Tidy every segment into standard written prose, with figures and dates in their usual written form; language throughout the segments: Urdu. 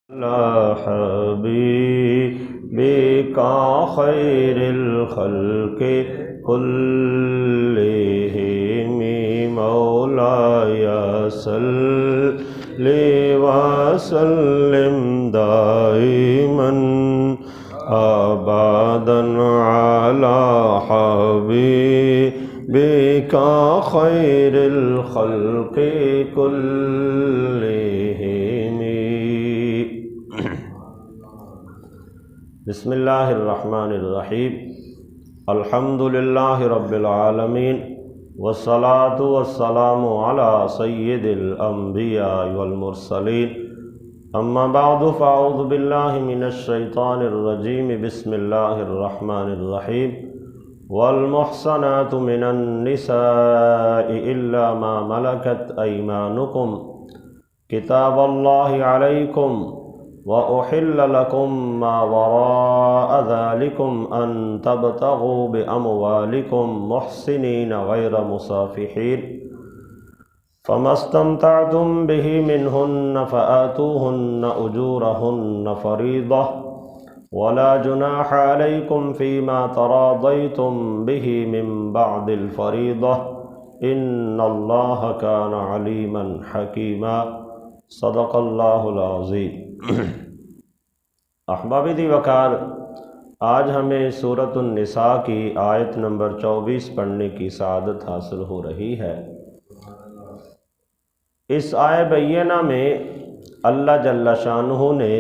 حبیبک خیر الخلق کلہم مولاي صل وسلم دائما ابدا على حبیبک خیر الخلق کلہم۔ بسم اللہ الرحمن الرحیم۔ الحمد للہ رب العالمین، والصلاة والسلام علی سید الانبیاء والمرسلین، اما بعد فاعوذ باللہ من الشیطان الرجیم۔ بسم اللہ الرحمن الرحیم۔ والمحصنات من النساء الا ما ملكت ایمانکم کتاب اللہ علیکم وَأُحِلَّ لَكُم مَّا وَرَاءَ ذَلِكُمْ أَن تَبْتَغُوا بِأَمْوَالِكُمْ مُحْسِنِينَ غَيْرَ مُسَافِحِينَ فَمَا اسْتَمْتَعْتُم بِهِ مِنْهُنَّ فَآتُوهُنَّ أُجُورَهُنَّ فَرِيضَةً وَلَا جُنَاحَ عَلَيْكُمْ فِيمَا تَرَاضَيْتُم بِهِ مِن بَعْدِ الْفَرِيضَةِ إِنَّ اللَّهَ كَانَ عَلِيمًا حَكِيمًا۔ صدق اللہ العظیم۔ احباب دی وقار، آج ہمیں سورۃ النساء کی آیت نمبر 24 پڑھنے کی سعادت حاصل ہو رہی ہے۔ اس آیہ بینہ میں اللہ جل شانہ نے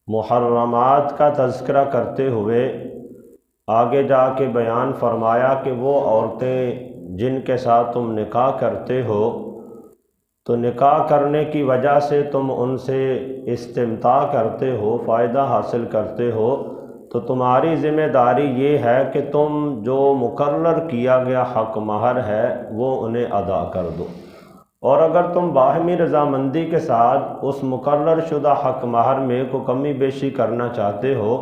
محرمات کا تذکرہ کرتے ہوئے آگے جا کے بیان فرمایا کہ وہ عورتیں جن کے ساتھ تم نکاح کرتے ہو تو نکاح کرنے کی وجہ سے تم ان سے استمتاع کرتے ہو، فائدہ حاصل کرتے ہو، تو تمہاری ذمہ داری یہ ہے کہ تم جو مقرر کیا گیا حق مہر ہے وہ انہیں ادا کر دو، اور اگر تم باہمی رضامندی کے ساتھ اس مقرر شدہ حق مہر میں کو کمی بیشی کرنا چاہتے ہو،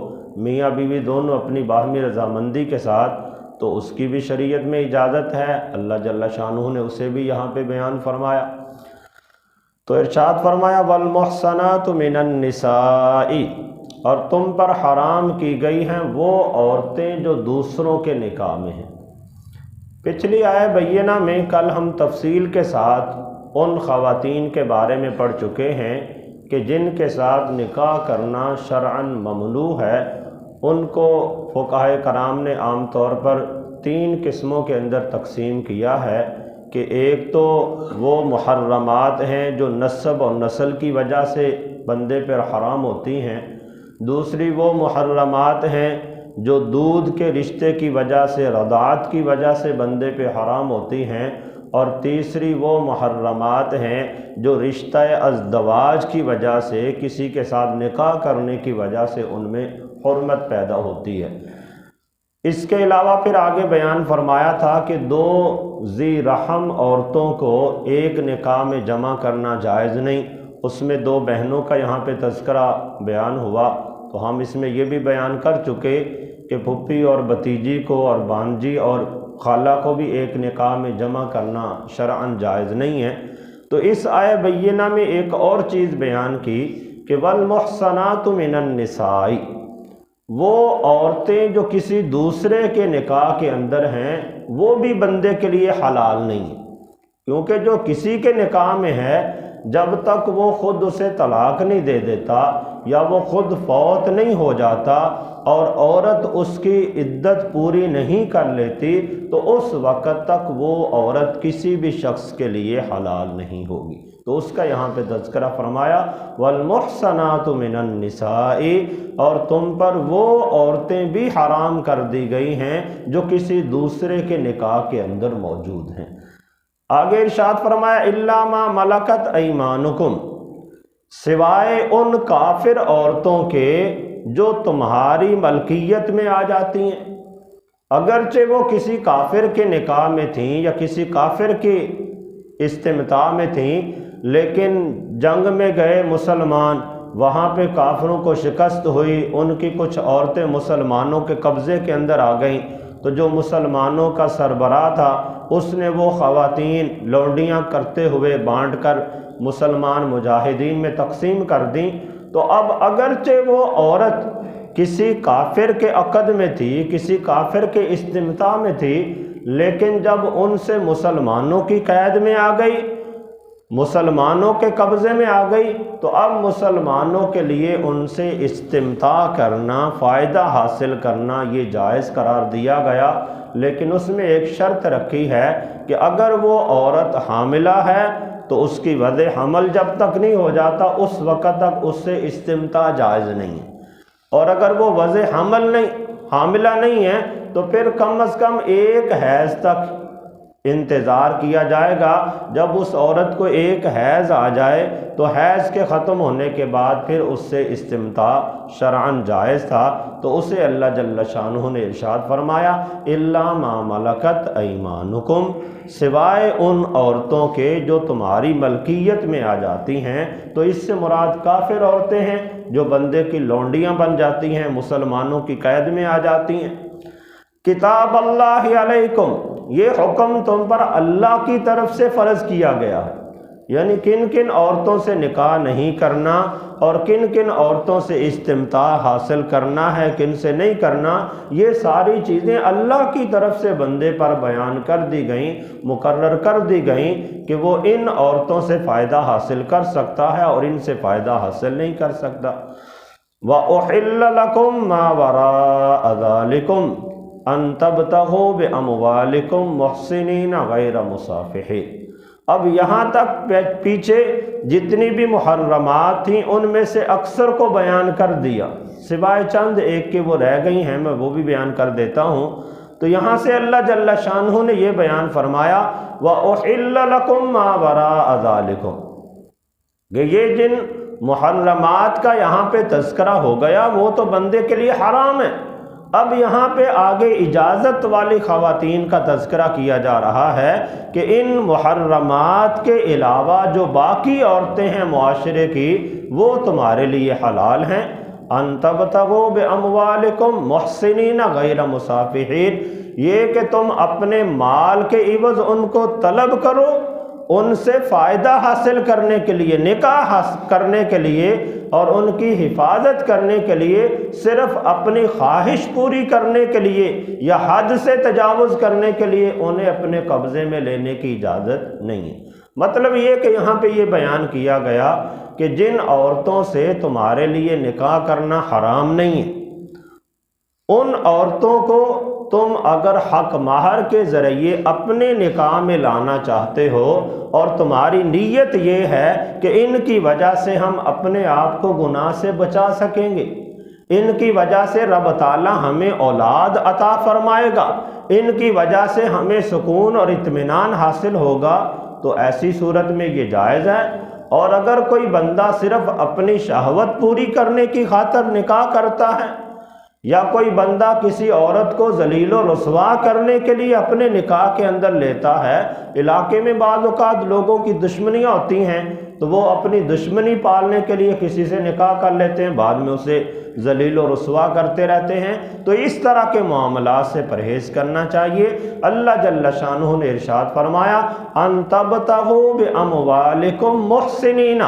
میاں بیوی دونوں اپنی باہمی رضامندی کے ساتھ، تو اس کی بھی شریعت میں اجازت ہے۔ اللہ جل شانہ نے اسے بھی یہاں پہ بیان فرمایا۔ تو ارشاد فرمایا والمحصنات من النساء، اور تم پر حرام کی گئی ہیں وہ عورتیں جو دوسروں کے نکاح میں ہیں۔ پچھلی آیہ بینہ میں کل ہم تفصیل کے ساتھ ان خواتین کے بارے میں پڑھ چکے ہیں کہ جن کے ساتھ نکاح کرنا شرعاً ممنوع ہے۔ ان کو فقہائے کرام نے عام طور پر 3 قسموں کے اندر تقسیم کیا ہے کہ ایک تو وہ محرمات ہیں جو نسب اور نسل کی وجہ سے بندے پر حرام ہوتی ہیں، دوسری وہ محرمات ہیں جو دودھ کے رشتے کی وجہ سے، رضاعت کی وجہ سے بندے پہ حرام ہوتی ہیں، اور تیسری وہ محرمات ہیں جو رشتہ ازدواج کی وجہ سے، کسی کے ساتھ نکاح کرنے کی وجہ سے ان میں حرمت پیدا ہوتی ہے۔ اس کے علاوہ پھر آگے بیان فرمایا تھا کہ 2 ذی رحم عورتوں کو ایک نکاح میں جمع کرنا جائز نہیں۔ اس میں 2 بہنوں کا یہاں پہ تذکرہ بیان ہوا، تو ہم اس میں یہ بھی بیان کر چکے کہ پھپھی اور بھتیجی کو اور بانجی اور خالہ کو بھی ایک نکاح میں جمع کرنا شرعاً جائز نہیں ہے۔ تو اس آیہ بینہ میں ایک اور چیز بیان کی کہ والمحصنات من النساء، وہ عورتیں جو کسی دوسرے کے نکاح کے اندر ہیں وہ بھی بندے کے لیے حلال نہیں ہیں، کیونکہ جو کسی کے نکاح میں ہے جب تک وہ خود اسے طلاق نہیں دے دیتا یا وہ خود فوت نہیں ہو جاتا اور عورت اس کی عدت پوری نہیں کر لیتی تو اس وقت تک وہ عورت کسی بھی شخص کے لیے حلال نہیں ہوگی۔ تو اس کا یہاں پہ تذکرہ فرمایا والمحصنات من النساء، اور تم پر وہ عورتیں بھی حرام کر دی گئی ہیں جو کسی دوسرے کے نکاح کے اندر موجود ہیں۔ آگے ارشاد فرمایا الا ما ملکت ایمانکم، سوائے ان کافر عورتوں کے جو تمہاری ملکیت میں آ جاتی ہیں، اگرچہ وہ کسی کافر کے نکاح میں تھیں یا کسی کافر کے استمتاع میں تھیں، لیکن جنگ میں گئے مسلمان، وہاں پہ کافروں کو شکست ہوئی، ان کی کچھ عورتیں مسلمانوں کے قبضے کے اندر آ گئیں، تو جو مسلمانوں کا سربراہ تھا اس نے وہ خواتین لونڈیاں کرتے ہوئے بانٹ کر مسلمان مجاہدین میں تقسیم کر دیں۔ تو اب اگرچہ وہ عورت کسی کافر کے عقد میں تھی، کسی کافر کے استمتاع میں تھی، لیکن جب ان سے مسلمانوں کی قید میں آ گئی، مسلمانوں کے قبضے میں آ گئی، تو اب مسلمانوں کے لیے ان سے استمتاع کرنا، فائدہ حاصل کرنا یہ جائز قرار دیا گیا، لیکن اس میں ایک شرط رکھی ہے کہ اگر وہ عورت حاملہ ہے تو اس کی وضع حمل جب تک نہیں ہو جاتا اس وقت تک اس سے استمتاع جائز نہیں ہے، اور اگر وہ وضع حاملہ نہیں ہے تو پھر کم از کم ایک حیض تک انتظار کیا جائے گا۔ جب اس عورت کو ایک حیض آ جائے تو حیض کے ختم ہونے کے بعد پھر اس سے استمتاع شرعاً جائز تھا، تو اسے اللہ جل شانہ نے ارشاد فرمایا الا ما ملکت ایمانکم، سوائے ان عورتوں کے جو تمہاری ملکیت میں آ جاتی ہیں۔ تو اس سے مراد کافر عورتیں ہیں جو بندے کی لونڈیاں بن جاتی ہیں، مسلمانوں کی قید میں آ جاتی ہیں۔ کتاب اللہ علیکم، یہ حکم تم پر اللہ کی طرف سے فرض کیا گیا ہے، یعنی کن کن عورتوں سے نکاح نہیں کرنا اور کن کن عورتوں سے استمتاع حاصل کرنا ہے، کن سے نہیں کرنا، یہ ساری چیزیں اللہ کی طرف سے بندے پر بیان کر دی گئیں، مقرر کر دی گئیں کہ وہ ان عورتوں سے فائدہ حاصل کر سکتا ہے اور ان سے فائدہ حاصل نہیں کر سکتا۔ وَأُحِلَّ لَكُم مَّا وَرَاءَ ذَلِكُمْ ان تبتغوا باموالکم محسنین غیر مصافحین۔ اب یہاں تک پیچھے جتنی بھی محرمات تھیں ان میں سے اکثر کو بیان کر دیا، سوائے چند ایک کے وہ رہ گئی ہیں، میں وہ بھی بیان کر دیتا ہوں۔ تو یہاں سے اللہ جل شانہ نے یہ بیان فرمایا وَأُحِلَّ لَكُم مَّا وَرَاءَ ذَلِكُمْ، کہ یہ جن محرمات کا یہاں پہ تذکرہ ہو گیا وہ تو بندے کے لیے حرام ہے۔ اب یہاں پہ آگے اجازت والی خواتین کا تذکرہ کیا جا رہا ہے کہ ان محرمات کے علاوہ جو باقی عورتیں ہیں معاشرے کی وہ تمہارے لیے حلال ہیں۔ ان تبتغوا باموالکم محسنین غیر مصافحین، یہ کہ تم اپنے مال کے عوض ان کو طلب کرو، ان سے فائدہ حاصل کرنے کے لیے، نکاح کرنے کے لیے اور ان کی حفاظت کرنے کے لیے، صرف اپنی خواہش پوری کرنے کے لیے یا حد سے تجاوز کرنے کے لیے انہیں اپنے قبضے میں لینے کی اجازت نہیں ہے۔ مطلب یہ کہ یہاں پہ یہ بیان کیا گیا کہ جن عورتوں سے تمہارے لیے نکاح کرنا حرام نہیں ہے، ان عورتوں کو تم اگر حق مہر کے ذریعے اپنے نکاح میں لانا چاہتے ہو اور تمہاری نیت یہ ہے کہ ان کی وجہ سے ہم اپنے آپ کو گناہ سے بچا سکیں گے، ان کی وجہ سے رب تعالیٰ ہمیں اولاد عطا فرمائے گا، ان کی وجہ سے ہمیں سکون اور اطمینان حاصل ہوگا، تو ایسی صورت میں یہ جائز ہے۔ اور اگر کوئی بندہ صرف اپنی شہوت پوری کرنے کی خاطر نکاح کرتا ہے یا کوئی بندہ کسی عورت کو ذلیل و رسوا کرنے کے لیے اپنے نکاح کے اندر لیتا ہے، علاقے میں بعض اوقات لوگوں کی دشمنیاں ہوتی ہیں تو وہ اپنی دشمنی پالنے کے لیے کسی سے نکاح کر لیتے ہیں، بعد میں اسے ذلیل و رسوا کرتے رہتے ہیں، تو اس طرح کے معاملات سے پرہیز کرنا چاہیے۔ اللہ جل شانہ نے ارشاد فرمایا ان تبتغوا باموالکم محسنین،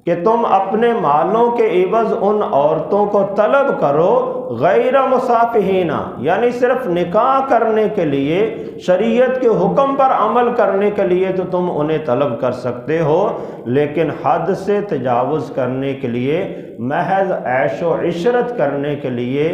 کہ تم اپنے مالوں کے عوض ان عورتوں کو طلب کرو غیر مصافحین، یعنی صرف نکاح کرنے کے لیے، شریعت کے حکم پر عمل کرنے کے لیے تو تم انہیں طلب کر سکتے ہو، لیکن حد سے تجاوز کرنے کے لیے، محض عیش و عشرت کرنے کے لیے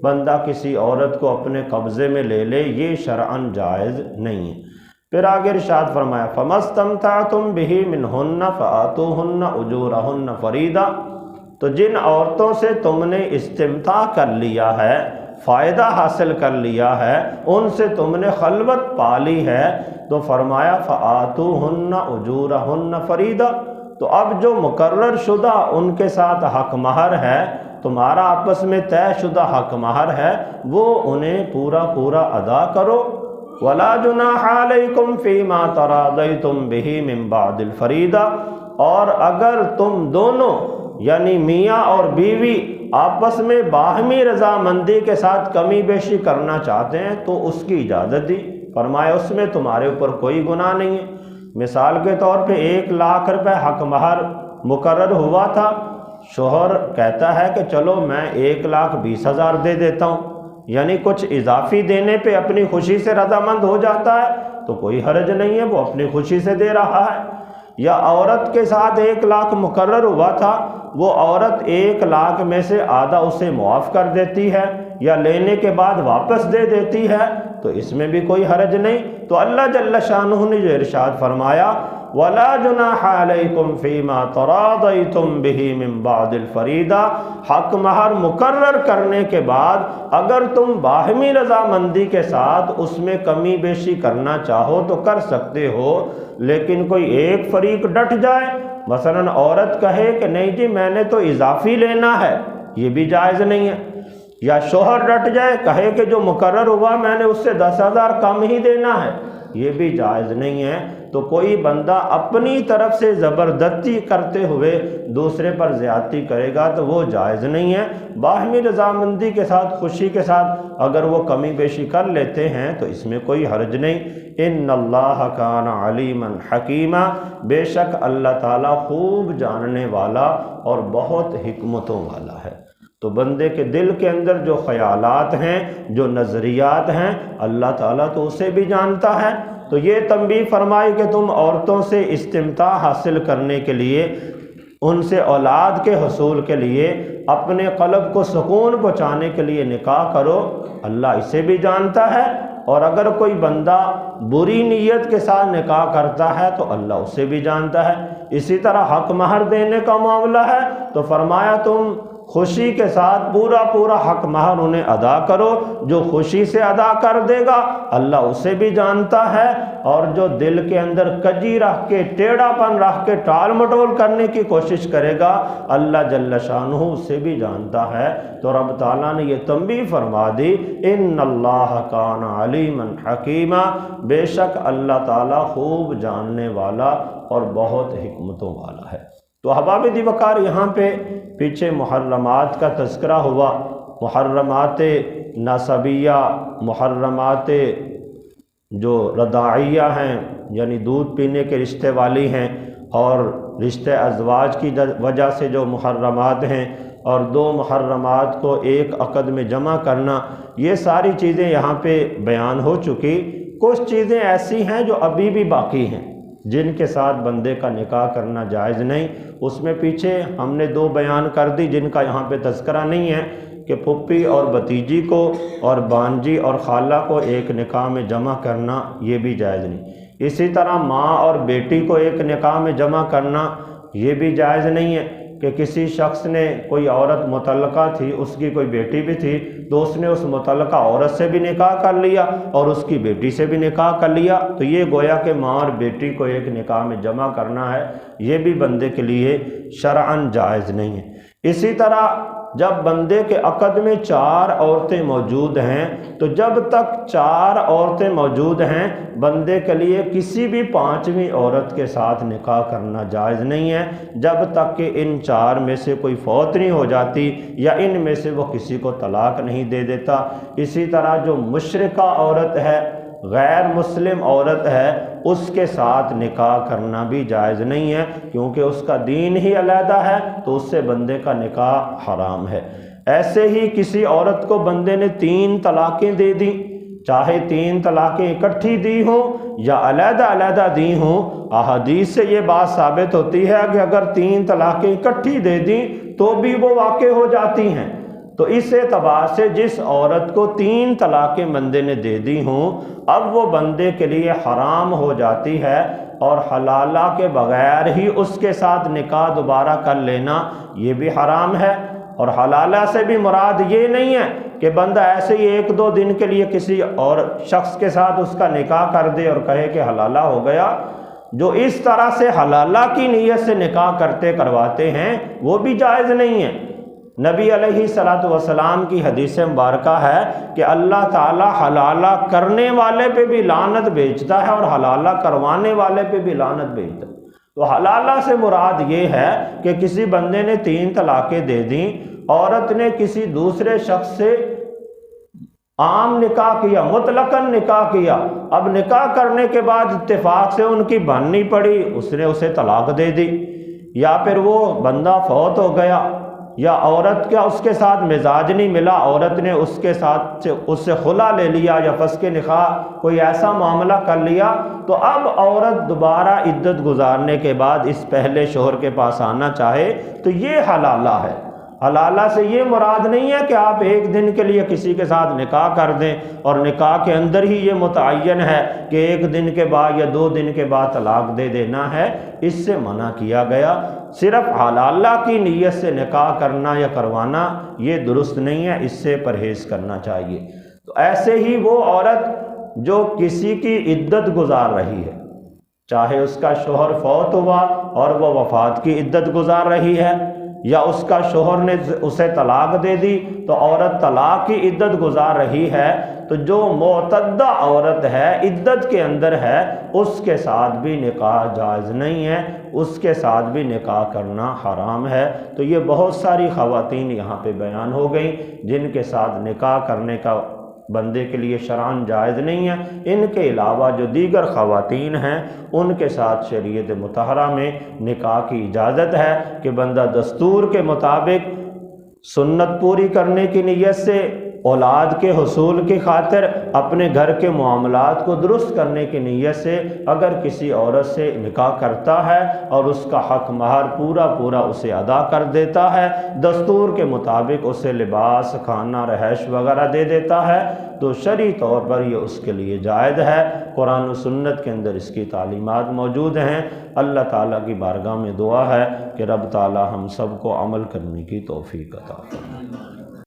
بندہ کسی عورت کو اپنے قبضے میں لے لے، یہ شرعاً جائز نہیں ہے۔ پھر آگے ارشاد فرمایا فَمَا اسْتَمْتَعْتُمْ بِهِ مِنْهُنَّ فَآتُوهُنَّ أُجُورَهُنَّ فَرِيضَةً، تو جن عورتوں سے تم نے استمتاع کر لیا ہے، فائدہ حاصل کر لیا ہے، ان سے تم نے خلوت پالی ہے، تو فرمایا فَآتُوهُنَّ أُجُورَهُنَّ فَرِيضَةً، تو اب جو مقرر شدہ ان کے ساتھ حق مہر ہے، تمہارا آپس میں طے شدہ حق مہر ہے، وہ انہیں پورا پورا ادا کرو۔ وَلَا جُنَاحَ عَلَيْكُمْ فِي مَا تَرَاضَيْتُمْ بِهِ مِنْ بَعْدِ الْفَرِيضَةِ، اور اگر تم دونوں یعنی میاں اور بیوی آپس میں باہمی رضامندی کے ساتھ کمی بیشی کرنا چاہتے ہیں تو اس کی اجازت دی، فرمایا اس میں تمہارے اوپر کوئی گناہ نہیں ہے۔ مثال کے طور پہ 1,00,000 روپے حق مہر مقرر ہوا تھا، شوہر کہتا ہے کہ چلو میں 1,20,000 دے دیتا ہوں، یعنی کچھ اضافی دینے پہ اپنی خوشی سے رضامند ہو جاتا ہے تو کوئی حرج نہیں ہے، وہ اپنی خوشی سے دے رہا ہے۔ یا عورت کے ساتھ 1,00,000 مقرر ہوا تھا، وہ عورت 1,00,000 میں سے آدھا اسے معاف کر دیتی ہے یا لینے کے بعد واپس دے دیتی ہے تو اس میں بھی کوئی حرج نہیں۔ تو اللہ جل شانہ نے جو ارشاد فرمایا وَلَا جُنَاحَ عَلَيْكُمْ فِي مَا تَرَاضَيْتُمْ بِهِ مِن بَعْدِ الْفَرِيضَةِ، حق مہر مقرر کرنے کے بعد اگر تم باہمی رضامندی کے ساتھ اس میں کمی بیشی کرنا چاہو تو کر سکتے ہو، لیکن کوئی ایک فریق ڈٹ جائے، مثلا عورت کہے کہ نہیں جی میں نے تو اضافی لینا ہے، یہ بھی جائز نہیں ہے۔ یا شوہر ڈٹ جائے کہے کہ جو مقرر ہوا میں نے اس سے 10,000 کم ہی دینا ہے، یہ بھی جائز نہیں ہے۔ تو کوئی بندہ اپنی طرف سے زبردستی کرتے ہوئے دوسرے پر زیادتی کرے گا تو وہ جائز نہیں ہے۔ باہمی رضامندی کے ساتھ خوشی کے ساتھ اگر وہ کمی بیشی کر لیتے ہیں تو اس میں کوئی حرج نہیں۔ ان اللہ کان علیما حکیما، بے شک اللہ تعالیٰ خوب جاننے والا اور بہت حکمتوں والا ہے۔ تو بندے کے دل کے اندر جو خیالات ہیں، جو نظریات ہیں، اللہ تعالیٰ تو اسے بھی جانتا ہے۔ تو یہ تنبیہ فرمائی کہ تم عورتوں سے استمتاع حاصل کرنے کے لیے، ان سے اولاد کے حصول کے لیے، اپنے قلب کو سکون پہنچانے کے لیے نکاح کرو، اللہ اسے بھی جانتا ہے۔ اور اگر کوئی بندہ بری نیت کے ساتھ نکاح کرتا ہے تو اللہ اسے بھی جانتا ہے۔ اسی طرح حق مہر دینے کا معاملہ ہے تو فرمایا تم خوشی کے ساتھ پورا حق مہر انہیں ادا کرو، جو خوشی سے ادا کر دے گا اللہ اسے بھی جانتا ہے، اور جو دل کے اندر کجی رکھ کے ٹیڑھا پن رکھ کے ٹال مٹول کرنے کی کوشش کرے گا اللہ جل شانہ اسے بھی جانتا ہے۔ تو رب تعالیٰ نے یہ تنبیہ فرما دی ان اللہ کان علیما حکیما، بے شک اللہ تعالیٰ خوب جاننے والا اور بہت حکمتوں والا ہے۔ تو احباب دی وقار یہاں پہ پیچھے محرمات کا تذکرہ ہوا، محرمات نسبیہ، محرمات جو رضاعیہ ہیں یعنی دودھ پینے کے رشتے والی ہیں، اور رشتے ازواج کی وجہ سے جو محرمات ہیں، اور 2 محرمات کو ایک عقد میں جمع کرنا، یہ ساری چیزیں یہاں پہ بیان ہو چکی۔ کچھ چیزیں ایسی ہیں جو ابھی بھی باقی ہیں جن کے ساتھ بندے کا نکاح کرنا جائز نہیں، اس میں پیچھے ہم نے 2 بیان کر دی جن کا یہاں پہ تذکرہ نہیں ہے، کہ پھپھی اور بھتیجی کو اور بانجی اور خالہ کو ایک نکاح میں جمع کرنا یہ بھی جائز نہیں۔ اسی طرح ماں اور بیٹی کو ایک نکاح میں جمع کرنا یہ بھی جائز نہیں ہے، کہ کسی شخص نے، کوئی عورت مطلقہ تھی، اس کی کوئی بیٹی بھی تھی، تو اس نے اس مطلقہ عورت سے بھی نکاح کر لیا اور اس کی بیٹی سے بھی نکاح کر لیا، تو یہ گویا کہ ماں اور بیٹی کو ایک نکاح میں جمع کرنا ہے، یہ بھی بندے کے لیے شرعاً جائز نہیں ہے۔ اسی طرح جب بندے کے عقد میں 4 عورتیں موجود ہیں تو جب تک 4 عورتیں موجود ہیں بندے کے لیے کسی بھی 5ویں عورت کے ساتھ نکاح کرنا جائز نہیں ہے، جب تک کہ ان 4 میں سے کوئی فوت نہیں ہو جاتی یا ان میں سے وہ کسی کو طلاق نہیں دے دیتا۔ اسی طرح جو مشرکہ عورت ہے، غیر مسلم عورت ہے، اس کے ساتھ نکاح کرنا بھی جائز نہیں ہے، کیونکہ اس کا دین ہی علیحدہ ہے تو اس سے بندے کا نکاح حرام ہے۔ ایسے ہی کسی عورت کو بندے نے 3 طلاقیں دے دیں، چاہے 3 طلاقیں اکٹھی دی ہوں یا علیحدہ علیحدہ دی ہوں، احادیث سے یہ بات ثابت ہوتی ہے کہ اگر 3 طلاقیں اکٹھی دے دیں تو بھی وہ واقع ہو جاتی ہیں۔ تو اس اعتبار سے جس عورت کو 3 طلاقیں بندے نے دے دی ہوں اب وہ بندے کے لیے حرام ہو جاتی ہے، اور حلالہ کے بغیر ہی اس کے ساتھ نکاح دوبارہ کر لینا یہ بھی حرام ہے۔ اور حلالہ سے بھی مراد یہ نہیں ہے کہ بندہ ایسے ہی 1-2 دن کے لیے کسی اور شخص کے ساتھ اس کا نکاح کر دے اور کہے کہ حلالہ ہو گیا۔ جو اس طرح سے حلالہ کی نیت سے نکاح کرواتے ہیں وہ بھی جائز نہیں ہے۔ نبی علیہ الصلوۃ والسلام کی حدیث مبارکہ ہے کہ اللہ تعالیٰ حلالہ کرنے والے پہ بھی لعنت بھیجتا ہے اور حلالہ کروانے والے پہ بھی لعنت بھیجتا ہے۔ تو حلالہ سے مراد یہ ہے کہ کسی بندے نے 3 طلاقیں دے دیں، عورت نے کسی دوسرے شخص سے عام نکاح کیا، مطلقاً نکاح کیا، اب نکاح کرنے کے بعد اتفاق سے ان کی بننی پڑی، اس نے اسے طلاق دے دی، یا پھر وہ بندہ فوت ہو گیا، یا عورت کا اس کے ساتھ مزاج نہیں ملا، عورت نے اس کے ساتھ اس سے خلا لے لیا یا فسخ نکاح کوئی ایسا معاملہ کر لیا، تو اب عورت دوبارہ عدت گزارنے کے بعد اس پہلے شوہر کے پاس آنا چاہے تو یہ حلالہ ہے۔ حلالہ سے یہ مراد نہیں ہے کہ آپ ایک دن کے لیے کسی کے ساتھ نکاح کر دیں اور نکاح کے اندر ہی یہ متعین ہے کہ 1 دن کے بعد یا 2 دن کے بعد طلاق دے دینا ہے، اس سے منع کیا گیا۔ صرف حلالہ کی نیت سے نکاح کرنا یا کروانا یہ درست نہیں ہے، اس سے پرہیز کرنا چاہیے۔ تو ایسے ہی وہ عورت جو کسی کی عدت گزار رہی ہے، چاہے اس کا شوہر فوت ہوا اور وہ وفات کی عدت گزار رہی ہے، یا اس کا شوہر نے اسے طلاق دے دی تو عورت طلاق کی عدت گزار رہی ہے، تو جو معتدہ عورت ہے، عدت کے اندر ہے، اس کے ساتھ بھی نکاح جائز نہیں ہے، اس کے ساتھ بھی نکاح کرنا حرام ہے۔ تو یہ بہت ساری خواتین یہاں پہ بیان ہو گئیں جن کے ساتھ نکاح کرنے کا بندے کے لیے شرعاً جائز نہیں ہے۔ ان کے علاوہ جو دیگر خواتین ہیں ان کے ساتھ شریعت مطہرہ میں نکاح کی اجازت ہے کہ بندہ دستور کے مطابق سنت پوری کرنے کی نیت سے، اولاد کے حصول کی خاطر، اپنے گھر کے معاملات کو درست کرنے کی نیت سے اگر کسی عورت سے نکاح کرتا ہے اور اس کا حق مہر پورا اسے ادا کر دیتا ہے، دستور کے مطابق اسے لباس، کھانا، رہائش وغیرہ دے دیتا ہے، تو شرعی طور پر یہ اس کے لیے جائز ہے۔ قرآن و سنت کے اندر اس کی تعلیمات موجود ہیں۔ اللہ تعالیٰ کی بارگاہ میں دعا ہے کہ رب تعالیٰ ہم سب کو عمل کرنے کی توفیق عطا فرمائے۔